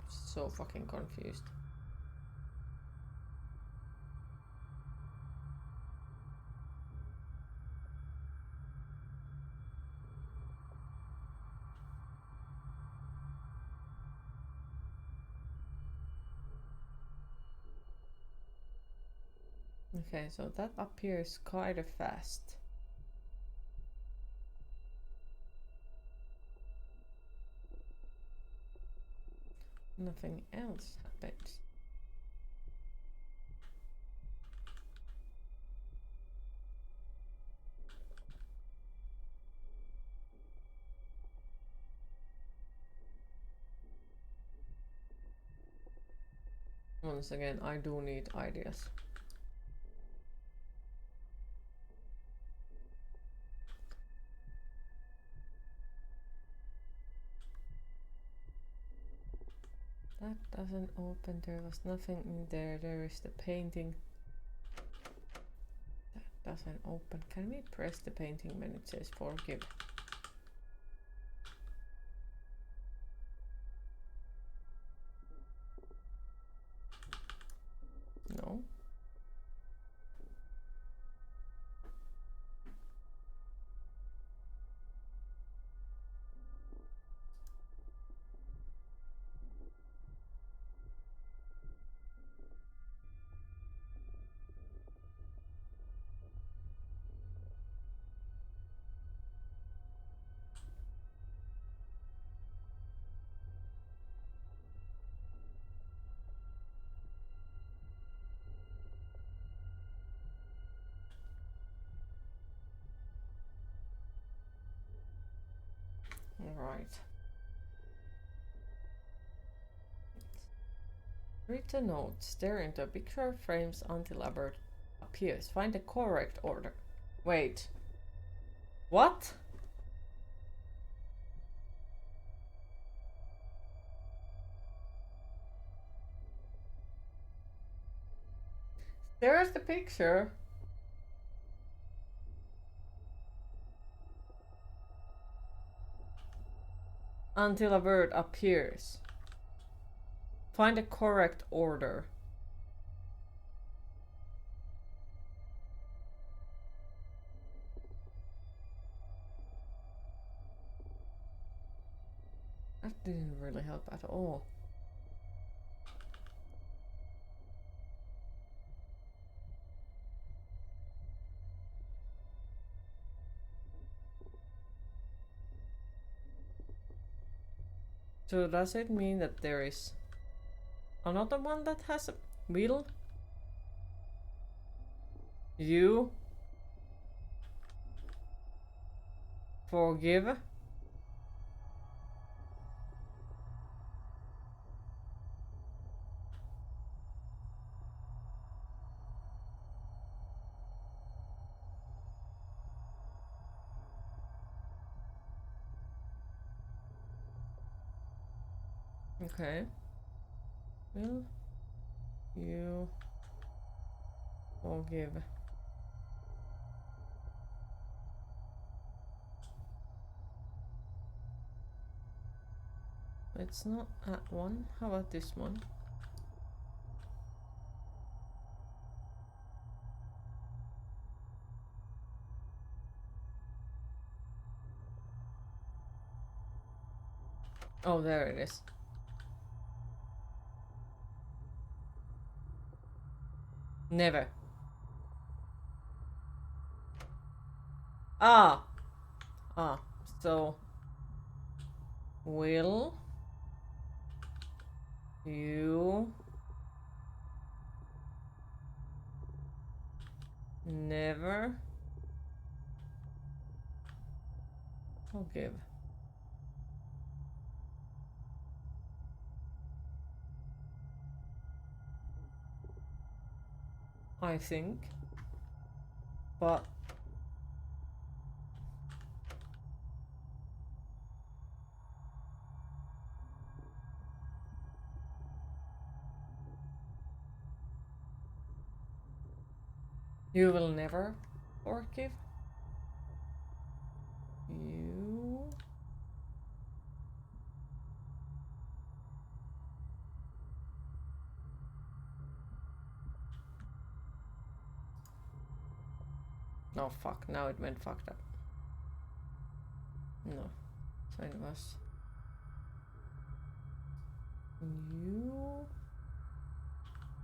so fucking confused. Okay, so that appears quite fast. Nothing else happens. Once again, I do need ideas. That doesn't open. There was nothing in there. There is the painting. That doesn't open. Can we press the painting when it says forgive? No. Alright. Read the note. Stare into a picture frames until a bird appears. Find the correct order. Wait. What? There's the picture. Until a bird appears. Find the correct order. That didn't really help at all. So does it mean that there is another one that has a will? You forgive? Okay. Will you forgive? It's not that one. How about this one? Oh, there it is. Never. Ah! Ah, so will you never forgive? I think. But you will never forgive? You... No, fuck. Now it went fucked up. No. So it was... You...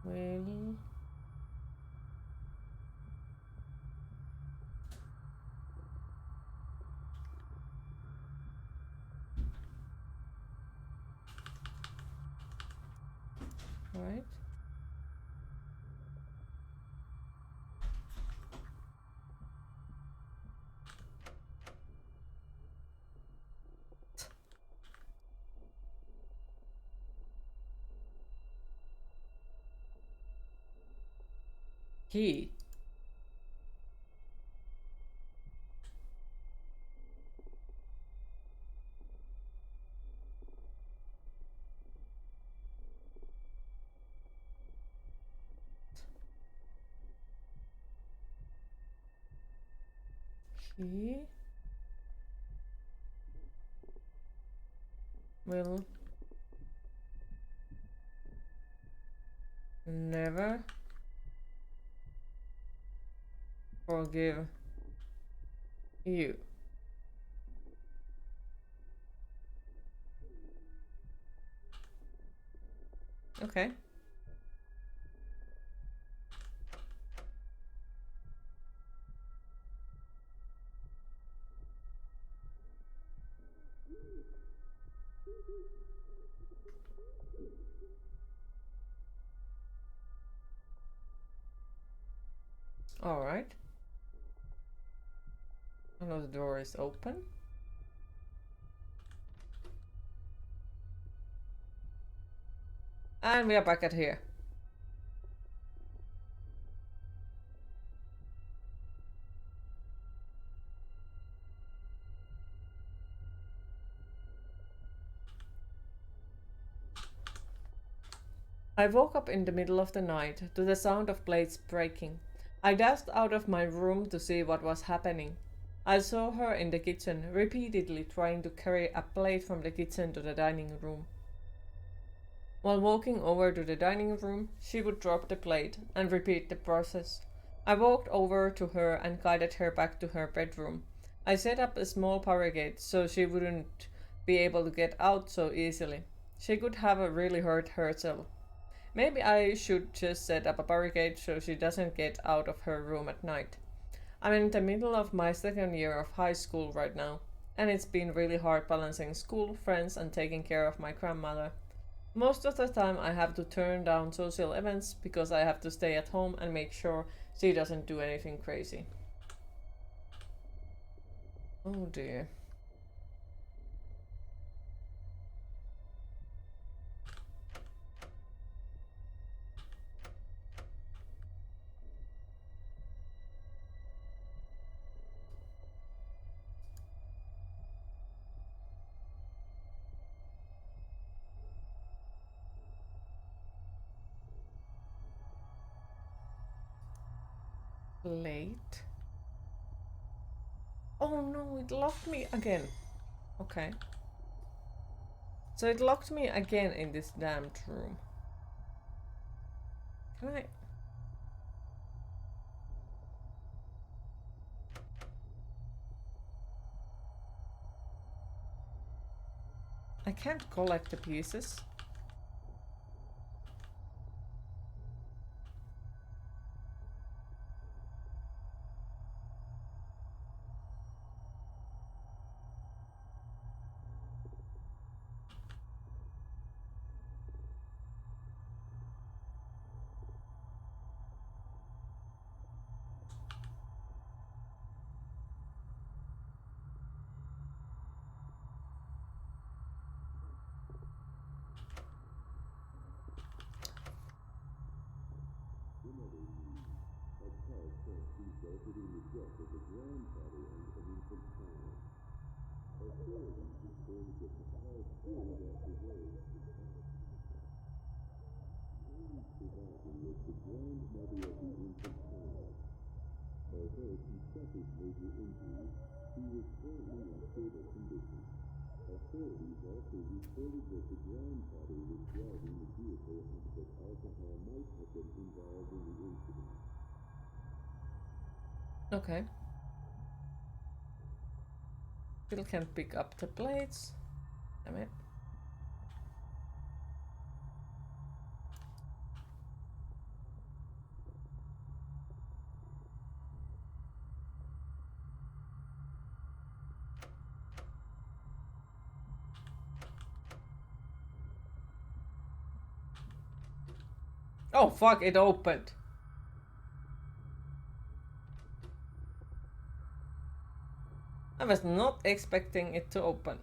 will... Right? He. He will never forgive you. Okay. Alright. Another door is open. And we are back at here. I woke up in the middle of the night to the sound of plates breaking. I dashed out of my room to see what was happening. I saw her in the kitchen, repeatedly trying to carry a plate from the kitchen to the dining room. While walking over to the dining room, she would drop the plate and repeat the process. I walked over to her and guided her back to her bedroom. I set up a small barricade so she wouldn't be able to get out so easily. She could have really hurt herself. Maybe I should just set up a barricade so she doesn't get out of her room at night. I'm in the middle of my second year of high school right now, and it's been really hard balancing school, friends, and taking care of my grandmother. Most of the time I have to turn down social events because I have to stay at home and make sure she doesn't do anything crazy. Oh dear. Late. Oh no, it locked me again. Okay. So it locked me again in this damned room. Can I... I can't collect the pieces. Okay. still can't pick up the plates. Damn it. Oh fuck, it opened. I was not expecting it to open.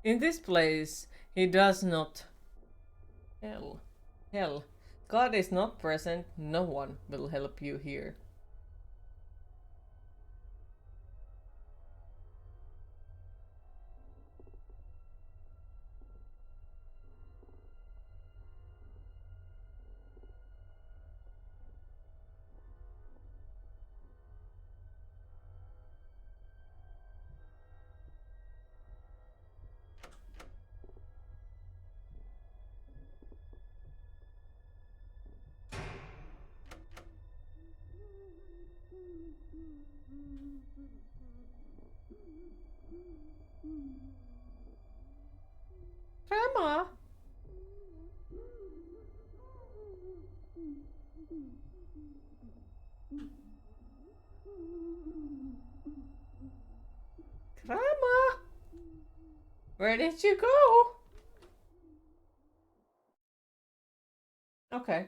In this place, he does not. Hell. Hell. God is not present, no one will help you here. Grandma! Grandma! Where did you go? Okay.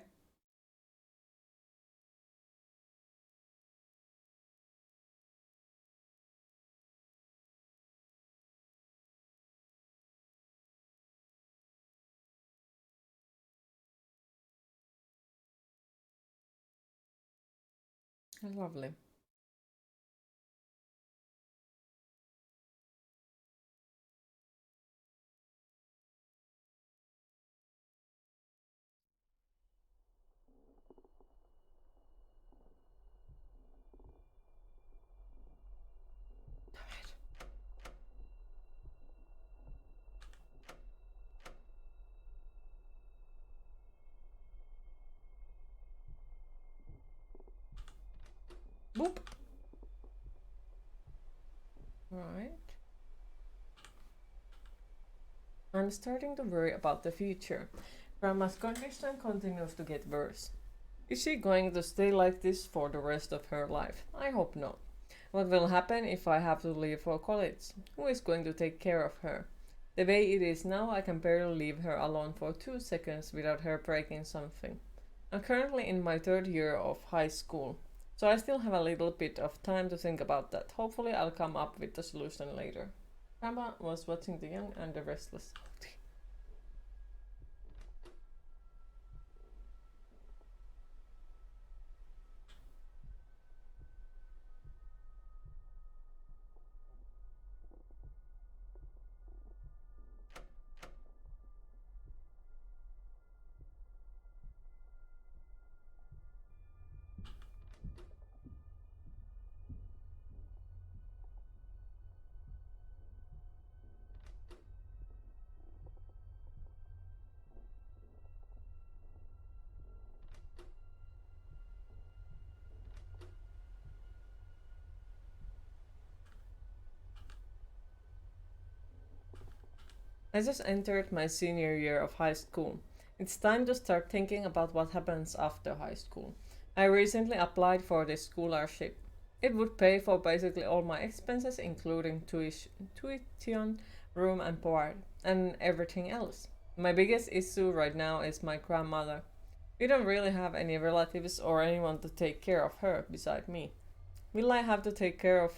Lovely. Boop. Right. I'm starting to worry about the future. Grandma's condition continues to get worse. Is she going to stay like this for the rest of her life? I hope not. What will happen if I have to leave for college? Who is going to take care of her? The way it is now, I can barely leave her alone for 2 seconds without her breaking something. I'm currently in my third year of high school, so I still have a little bit of time to think about that. Hopefully, I'll come up with a solution later. Grandma was watching The Young and the Restless. I just entered my senior year of high school. It's time to start thinking about what happens after high school. I recently applied for this scholarship. It would pay for basically all my expenses, including tuition, room and board, and everything else. My biggest issue right now is my grandmother. We don't really have any relatives or anyone to take care of her beside me. Will I have to take care of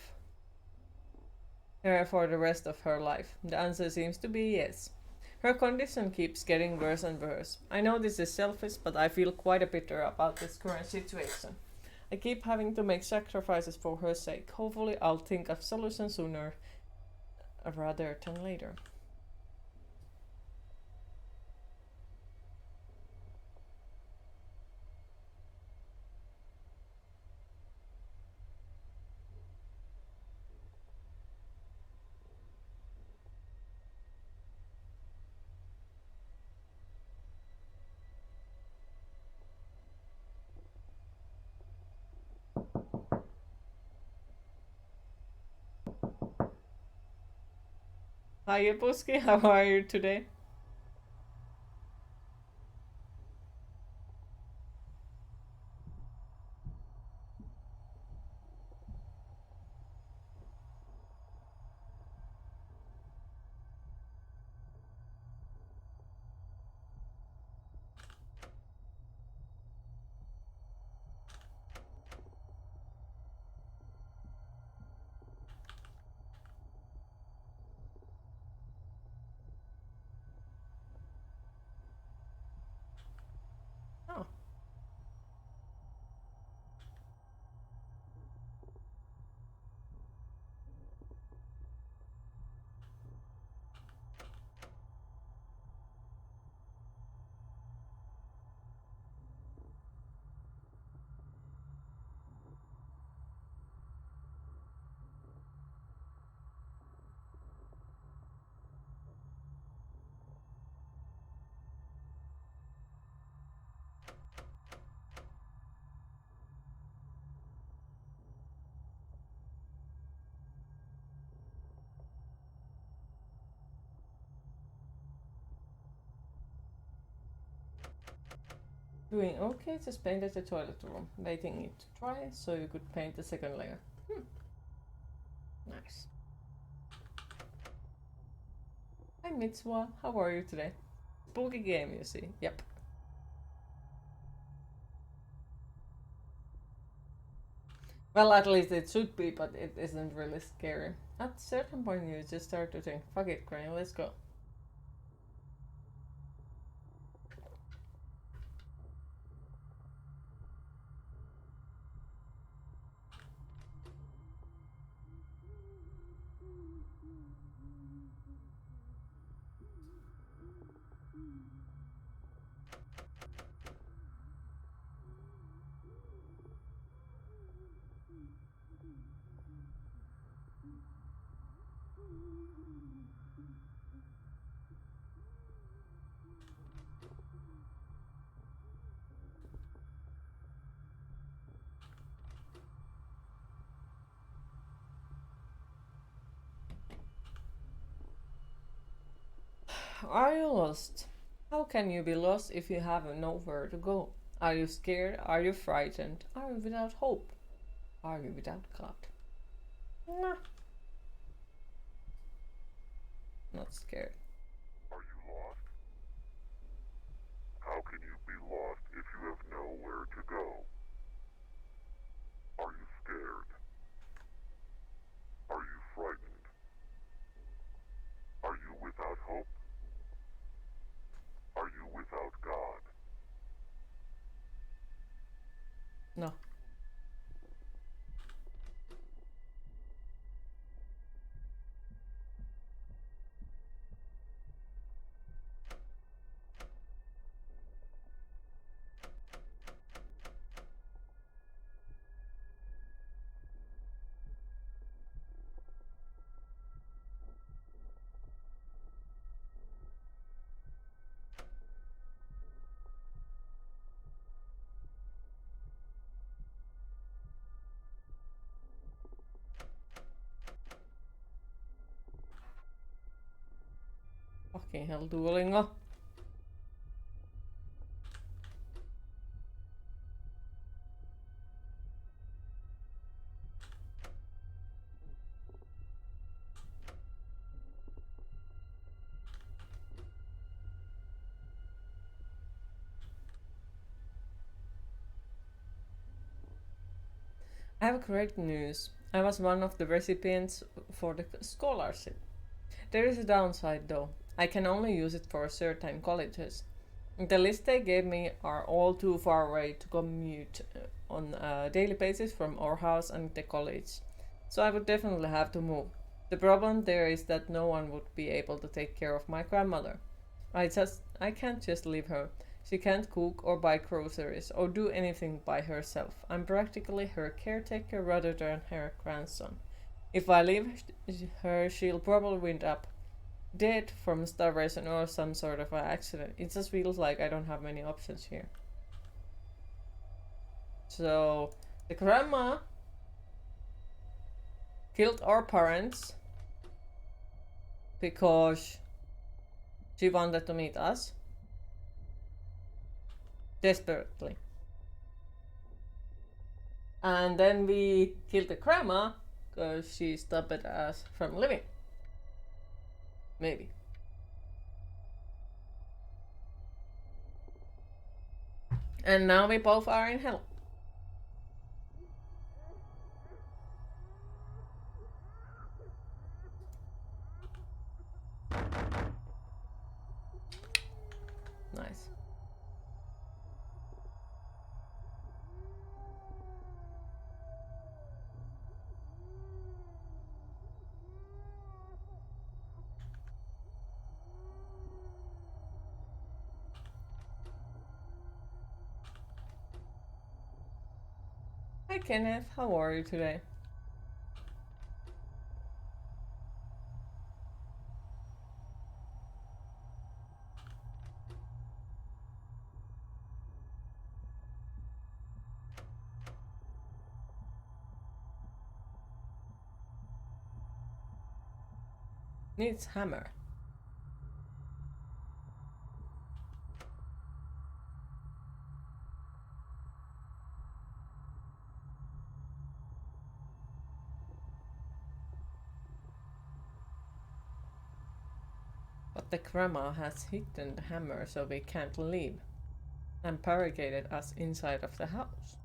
her for the rest of her life? The answer seems to be yes. Her condition keeps getting worse and worse. I know this is selfish, but I feel quite a bitter about this current situation. I keep having to make sacrifices for her sake. Hopefully, I'll think of solutions sooner rather than later. Hi, Yabuski, how are you today? Oh, doing okay. Just painted the toilet room, waiting it to dry so you could paint the second layer. Hmm, nice. Hi Mitsuha, how are you today? Spooky game, you see. Yep. Well, at least it should be, but it isn't really scary. At a certain point, you just start to think, fuck it, Crane, let's go. Are you lost? How can you be lost if you have nowhere to go? Are you scared? Are you frightened? Are you without hope? Are you without God? Nah, not scared. Are you lost? How can you be lost if you have nowhere to go? Are you scared? Are you frightened? Are you without hope? Are you without God? No. fucking hell, Duolingo. I have great news. I was one of the recipients for the scholarship. There is a downside though. I can only use it for certain colleges. The list they gave me are all too far away to commute on a daily basis from our house and the college. So I would definitely have to move. The problem there is that no one would be able to take care of my grandmother. I can't just leave her. She can't cook or buy groceries or do anything by herself. I'm practically her caretaker rather than her grandson. If I leave her, she'll probably end up dead from starvation or some sort of an accident. It just feels like I don't have many options here. So, the grandma killed our parents because she wanted to meet us desperately. And then we killed the grandma because she stopped us from living. Maybe. And now we both are in hell. Nice. Hi Kenneth, how are you today? Needs hammer. But the grandma has hidden the hammer so we can't leave and barricaded us inside of the house.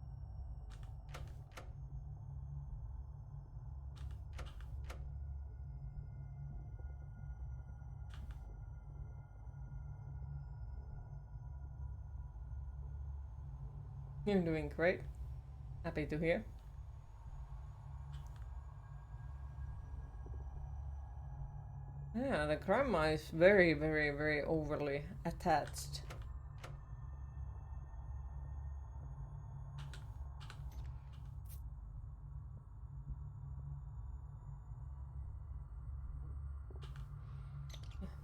You're doing great. Happy to hear. Yeah, the grandma is very, very, very overly attached.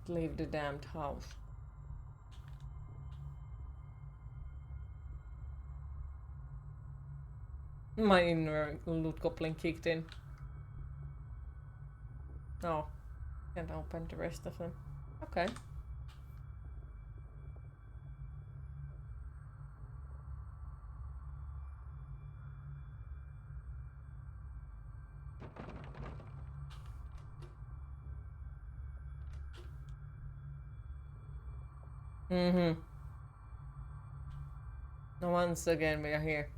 Leave the damned house. My inner loot goblin kicked in. No, can't open the rest of them. Okay. Mm-hmm. Now once again we are here.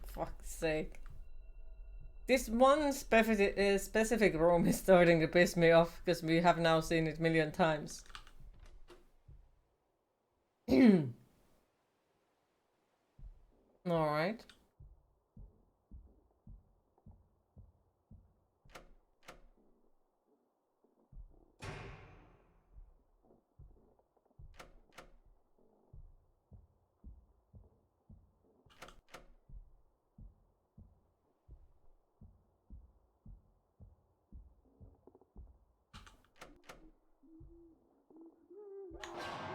Fuck's sake. This one specific room is starting to piss me off because we have now seen it a million times. Alright.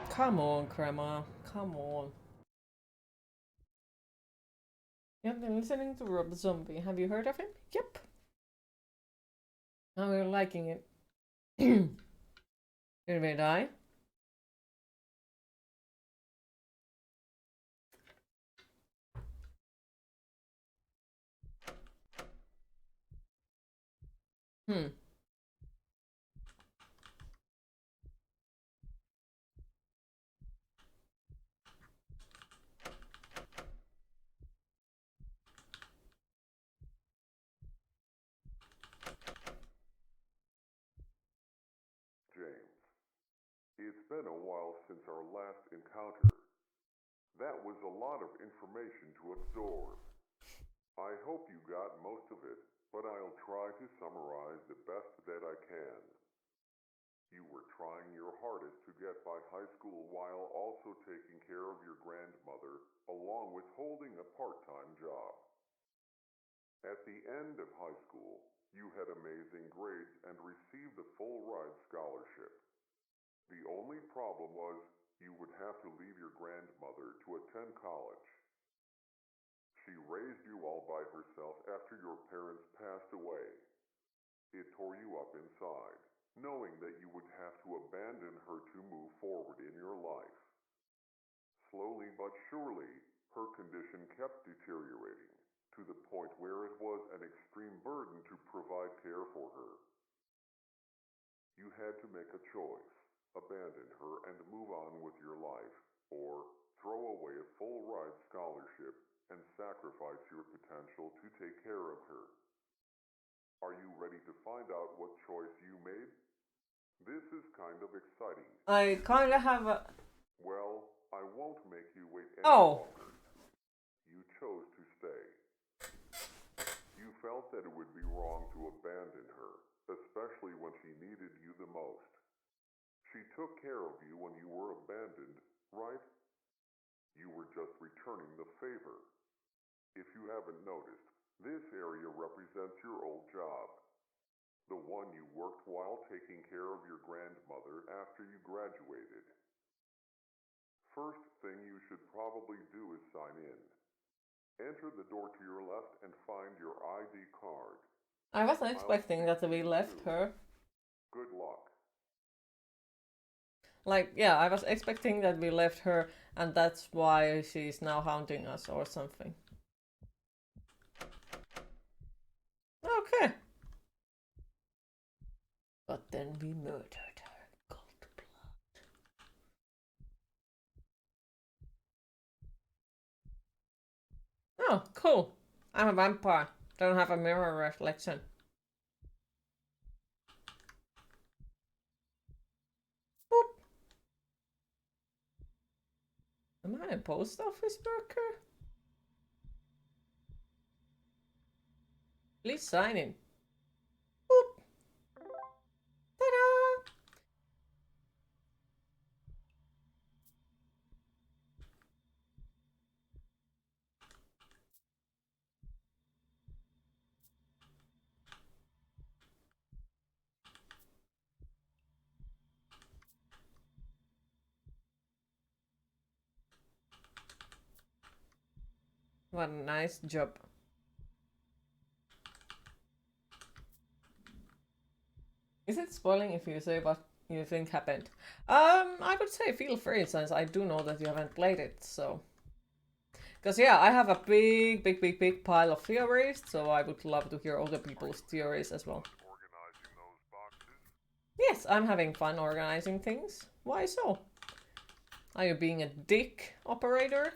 Come on, Grandma. Come on. You have been listening to Rob Zombie. Have you heard of him? Yep. Now we're liking it. Did we die? Hmm. James, it's been a while since our last encounter. That was a lot of information to absorb. I hope you got most of it, but I'll try to summarize the best that I can. You were trying your hardest to get by high school while also taking care of your grandmother, along with holding a part-time job. At the end of high school, you had amazing grades and received a full-ride scholarship. The only problem was you would have to leave your grandmother to attend college. She raised you all by herself after your parents passed away. It tore you up inside, knowing that you would have to abandon her to move forward in your life. Slowly but surely, her condition kept deteriorating, to the point where it was an extreme burden to provide care for her. You had to make a choice, abandon her and move on with your life, or throw away a full-ride scholarship and sacrifice your potential to take care of her. Are you ready to find out what choice you made? This is kind of exciting. I kind of have a... Well, I won't make you wait any Oh. longer. You chose to stay. You felt that it would be wrong to abandon her, especially when she needed you the most. She took care of you when you were abandoned, right? You were just returning the favor. If you haven't noticed, this area represents your old job. The one you worked while taking care of your grandmother after you graduated. First thing you should probably do is sign in. Enter the door to your left and find your ID card. I wasn't expecting that we left her. Good luck. Like, yeah, I was expecting that we left her and that's why she's now haunting us or something. Okay. But then we murdered her. Cold blood. Oh, cool. I'm a vampire. Don't have a mirror reflection. Boop. Am I a post office worker? Please sign in. Boop. Ta-da! What a nice job. Is it spoiling if you say what you think happened? I would say feel free, since I do know that you haven't played it, so... Because, yeah, I have a big pile of theories, so I would love to hear other people's theories as well. Organizing those boxes? Yes, I'm having fun organizing things. Why so? Are you being a dick, operator?